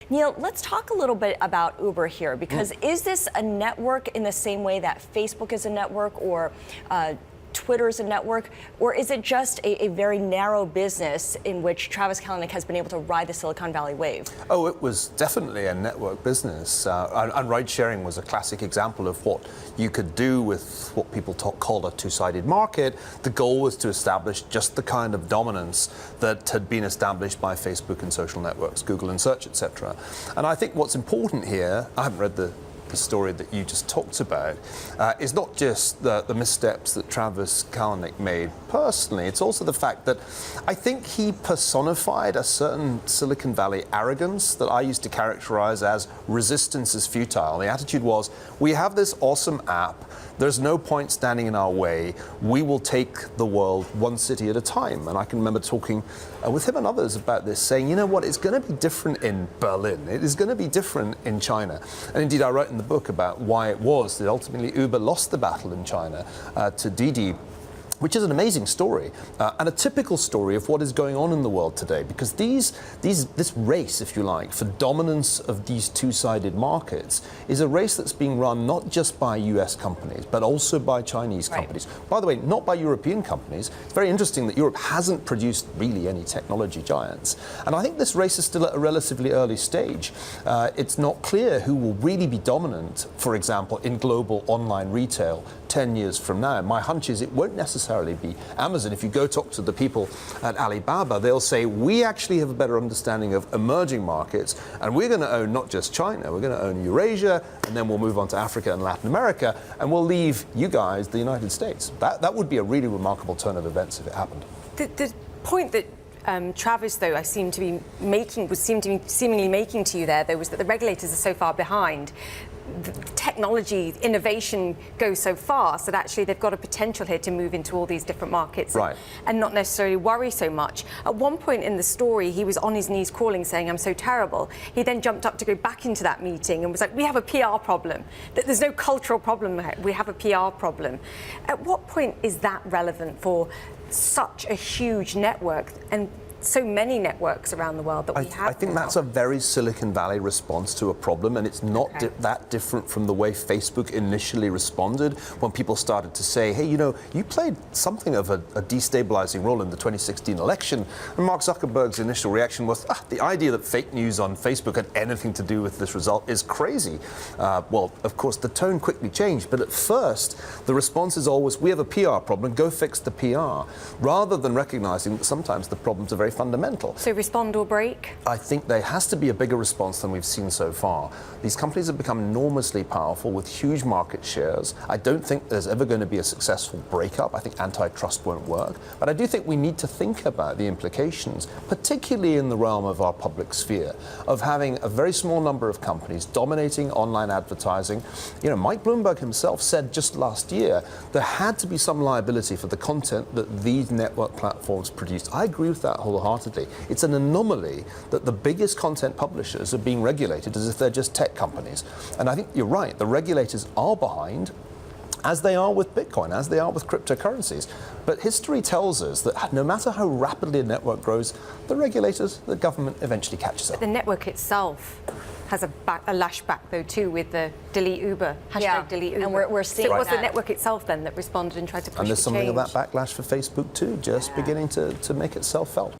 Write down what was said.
Neil, let's talk a little bit about Uber here, because is this a network in the same way that Facebook is a network, or Twitter is a network, or is it just a very narrow business in which Travis Kalanick has been able to ride the Silicon Valley wave? Oh, it was definitely a network business, and ride-sharing was a classic example of what you could do with what people called a two-sided market. The goal was to establish just the kind of dominance that had been established by Facebook and social networks, Google and search, etc. And I think what's important here, I haven't read the story that you just talked about, is not just the missteps that Travis Kalanick made personally. It's also the fact that I think he personified a certain Silicon Valley arrogance that I used to characterize as resistance is futile. The attitude was, we have this awesome app, there's no point standing in our way, we will take the world one city at a time. And I can remember talking with him and others about this, saying, you know what, it's going to be different in Berlin, it is going to be different in China. And indeed, I wrote in the book about why it was that ultimately Uber lost the battle in China to Didi, which is an amazing story and a typical story of what is going on in the world today, because this race, if you like, for dominance of these two-sided markets is a race that's being run not just by US companies, but also by Chinese companies. By the way, not by European companies. It's very interesting that Europe hasn't produced really any technology giants. And I think this race is still at a relatively early stage. It's not clear who will really be dominant, for example, in global online retail 10 years from now. My hunch is it won't necessarily be Amazon. If you go talk to the people at Alibaba, they'll say, we actually have a better understanding of emerging markets, and we're going to own not just China, we're going to own Eurasia, and then we'll move on to Africa and Latin America, and we'll leave you guys, the United States. That would be a really remarkable turn of events if it happened. The point that Travis, though, seemingly making to you there, though, was that the regulators are so far behind. The technology innovation goes so fast that actually they've got a potential here to move into all these different markets and not necessarily worry so much. At one point in the story, he was on his knees crawling, saying, I'm so terrible. He then jumped up to go back into that meeting and was like, we have a PR problem. There's no cultural problem, we have a PR problem. At what point is that relevant for such a huge network and so many networks around the world that we have? I think that's a very Silicon Valley response to a problem, and it's not that different from the way Facebook initially responded when people started to say, hey, you know, you played something of a destabilizing role in the 2016 election. And Mark Zuckerberg's initial reaction was, the idea that fake news on Facebook had anything to do with this result is crazy. Well, of course, the tone quickly changed, but at first, the response is always, we have a PR problem, go fix the PR, rather than recognizing that sometimes the problems are very fundamental. So respond or break? I think there has to be a bigger response than we've seen so far. These companies have become enormously powerful with huge market shares. I don't think there's ever going to be a successful breakup. I think antitrust won't work. But I do think we need to think about the implications, particularly in the realm of our public sphere, of having a very small number of companies dominating online advertising. You know, Mike Bloomberg himself said just last year there had to be some liability for the content that these network platforms produced. I agree with that wholeheartedly. It's an anomaly that the biggest content publishers are being regulated as if they're just tech companies. And I think you're right, the regulators are behind, as they are with Bitcoin, as they are with cryptocurrencies. But history tells us that no matter how rapidly a network grows, the regulators, the government eventually catches up. But the network itself has a lashback, though, too, with the delete Uber, #delete Uber. And we're seeing So it was the network itself, then, that responded and tried to push And there's the something change. of that backlash for Facebook, too, just beginning to make itself felt.